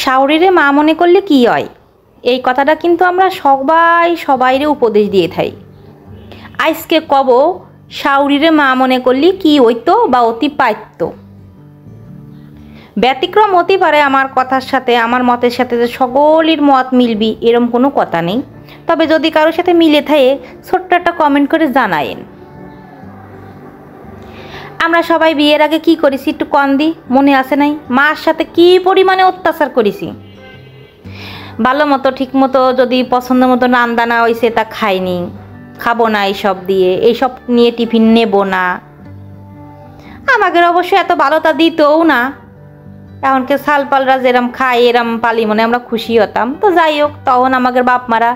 শাওরিরে মা মনে করলে কি হয়, এই কথাটা কিন্তু আমরা সবাইরে উপদেশ দিয়ে থাই। আজকে কব শাওরিরে মা মনে করলে কি হইতো বা অতি পাইত। ব্যতিক্রম হতে পারে আমার কথার সাথে, আমার মতের সাথে যে সকলের মত মিলবি এরম কোনো কথা নেই। তবে যদি কারোর সাথে মিলে থাকে ছোট্ট একটা কমেন্ট করে জানায়েন। আমরা সবাই বিয়ের আগে কি করেছি একটু কন দি, মনে আছে নাই? মার সাথে কি পরিমাণে অত্যাচার করেছি। ভালো মতো ঠিক মতো যদি পছন্দ মতো রান্দানা হয়েছে তা খাইনি, খাবো না এইসব দিয়ে, এইসব নিয়ে টিফিন নেব না। আমাদের অবশ্য এত ভালোতা দিতও না। এমনকি সালপালরা যেরম খায় এরম পালি মনে আমরা খুশি হতাম। তো যাই হোক, তখন আমাদের বাপ মারা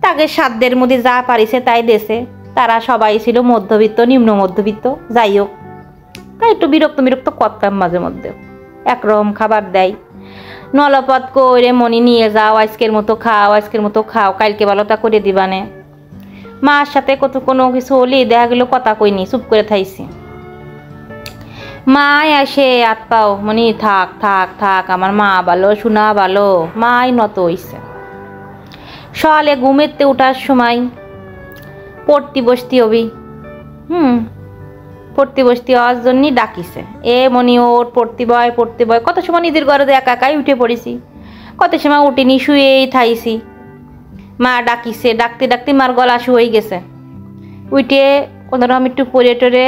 তাকে সাধ্যের মধ্যে যা পারিছে তাই দেশে। তারা সবাই ছিল মধ্যবিত্ত, নিম্ন মধ্যবিত্ত। যাই হোক, তাই একটু বিরক্ত করতাম মাঝে মধ্যে। একরকম খাবার দেয়, নলপথ করে মনি নিয়ে যাও, আজকের মতো খাও, কালকে ভালোটা করে দিবানে। মার সাথে কোনো কিছু হলে দেখা গেল কথা কইনি, চুপ করে থাইছি। মাই আসে হাত পাও মনি থাক আমার মা ভালো, শোনা ভালো। মাই নত হইছে। সকালে ঘুমেতে উঠার সময় পড়তি বসতি হবি, পড়তে বসতে হওয়ার জন্যই ডাকিছে। এ মনি ওর পড়তে বয়। কত সময় নিজের ঘরে একা একাই উঠে পড়েছি, কত সময় উঠিনি, শুয়েই থাইছি। মা ডাকিছে, ডাকতে মার গলা শুয়ে গেছে। উঠে কোনোরকম একটু পরে টরে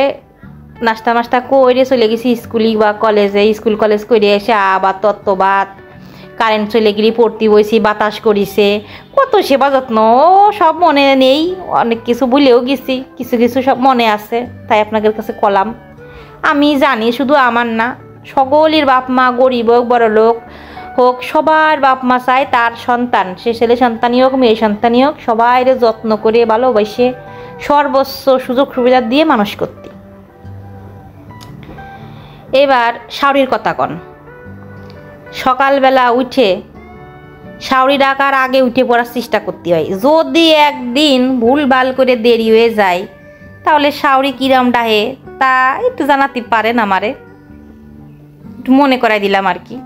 নাস্তা করে চলে গেছি স্কুলে বা কলেজে। স্কুল কলেজ করে এসে আবার তত্ত্ববাদ, কারেন্ট চলে গেলি পড়তে বইছি, বাতাস করিছে, কত সেবা যত্ন সব মনে নেই। অনেক কিছু ভুলেও গেছি, কিছু সব মনে আছে, তাই আপনাদের কাছে কলাম। আমি জানি শুধু আমার না, সকলের বাপ মা গরিব হোক বড় লোক হোক, সবার বাপ মা চায় তার সন্তান, সে ছেলে সন্তানই হোক মেয়ে সন্তানই হোক, সবাইরে যত্ন করে ভালোবাসে সর্বোচ্চ সুযোগ সুবিধা দিয়ে মানুষ করতে। এবার শাওরির কথা কন। সকালবেলা উঠে শাওরি ডাকার আগে উঠে পড়ার চেষ্টা করতে হয়। যদি একদিন ভুলভাল করে দেরি হয়ে যায় তাহলে শাওরি কিরম ডাহে তা একটু জানাতে পারেন আমারে, একটু মনে করাই দিলাম আর কি।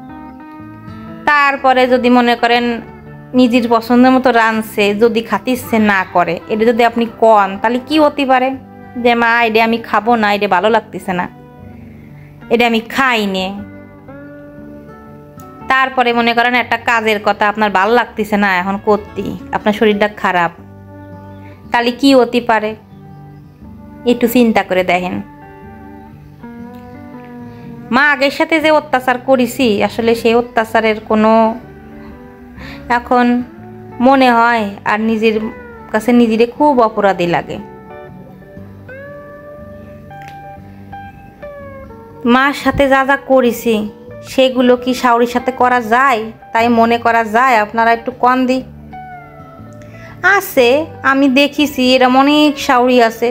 তারপরে যদি মনে করেন নিজের পছন্দের মতো রাঁধছে, যদি খাতে ইচ্ছে না করে, এটা যদি আপনি কন তাহলে কি হতে পারে যে মা এটা আমি খাবো না, এটা ভালো লাগতেছে না, এটা আমি খাই নে। তারপরে মনে করেন একটা কাজের কথা আপনার ভালো লাগতেছে না এখন করতে, আপনার শরীরটা খারাপ, তাহলে কি হতে পারে একটু চিন্তা করে দেখেন। মা আগের সাথে যে অত্যাচার করেছি, আসলে সেই অত্যাচারের কোনো এখন মনে হয় আর নিজের কাছে নিজেরে খুব অপরাধী লাগে। মার সাথে যা করেছি সেগুলো কি শাওরির সাথে করা যায়? তাই মনে করা যায়? আপনারা একটু কন দি। আছে, আমি দেখেছি এরম অনেক শাওরি আছে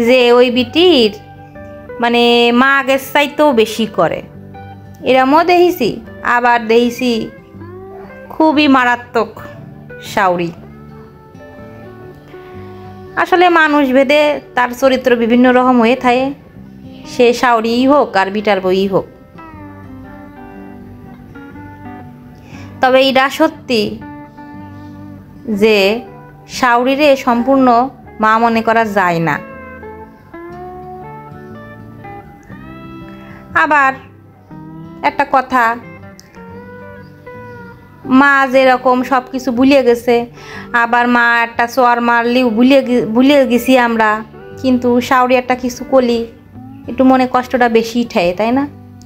যে ওই বিটির মানে মা আগের চাইতেও বেশি করে, এরমও দেখেছি। আবার দেখেছি খুবই মারাত্মক শাওরি। আসলে মানুষ ভেদে তার চরিত্র বিভিন্ন রকম হয়ে থাকে, সে শাওরিই হোক আর বিটার বই হোক। তবে এটা সত্যি যে শাওরিরে সম্পূর্ণ মা মনে করা যায় না। আবার একটা কথা, মা যেরকম সব কিছু ভুলে গেছে, আবার মা একটা চর মারলেও ভুলে গেছি আমরা, কিন্তু শাওরি একটা কিছু করলি একটু মনে কষ্টটা বেশি ঠায়, তাই না?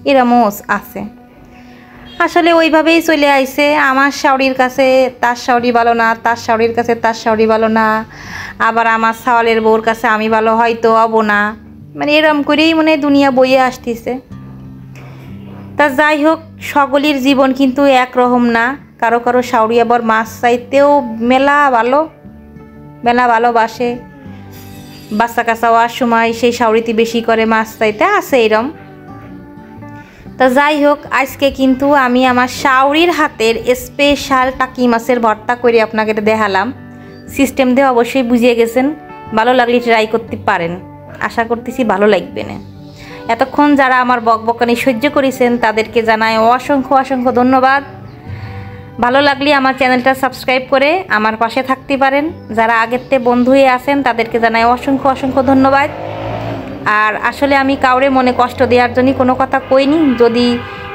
এরমও আছে। আসলে ওইভাবেই চলে আইছে। আমার শাওরির কাছে তার শাওরি ভালো না, তার শাওরির কাছে তার শাওরি ভালো না, আবার আমার শাওলের বউর কাছে আমি ভালো হয়তো হব না, মানে এরম করেই মনে দুনিয়া বইয়ে আসতেছে। তা যাই হোক, সকলের জীবন কিন্তু একরকম না। কারো শাওরি আবার মাছ চাইতেও মেলা ভালোবাসে, বাচ্চা কাচ্চা হওয়ার সময় সেই শাওরিতে বেশি করে মাছ চাইতে আছে এরম। তা যাই হোক, আজকে কিন্তু আমি আমার শাওরির হাতের স্পেশাল টাকি মাছের ভর্তা করে আপনাকে দেখালাম। সিস্টেম দিয়ে অবশ্যই বুঝিয়ে গেছেন, ভালো লাগলে ট্রাই করতে পারেন, আশা করতেছি ভালো লাগবে না। এতক্ষণ যারা আমার বকবকানি সহ্য করেছেন তাদেরকে জানাই অসংখ্য ধন্যবাদ। ভালো লাগলে আমার চ্যানেলটা সাবস্ক্রাইব করে আমার পাশে থাকতে পারেন। যারা আগের থেকে বন্ধু হয়ে আছেন তাদেরকে জানাই অসংখ্য অসংখ্য ধন্যবাদ। আর আসলে আমি কাউরে মনে কষ্ট দেওয়ার জন্য কোনো কথা কইনি। যদি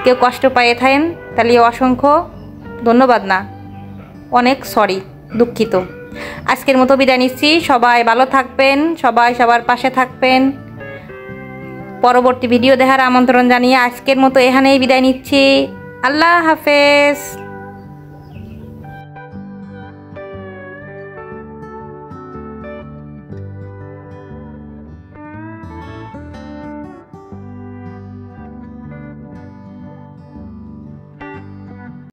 কেউ কষ্ট পেয়ে থাকেন তাহলে অসংখ্য ধন্যবাদ না, অনেক সরি, দুঃখিত। আজকের মতো বিদায় নিচ্ছি। সবাই ভালো থাকবেন, সবাই সবার পাশে থাকবেন। পরবর্তী ভিডিও দেখার আমন্ত্রণ জানিয়ে আজকের মতো এখানেই বিদায় নিচ্ছি। আল্লাহ হাফেজ।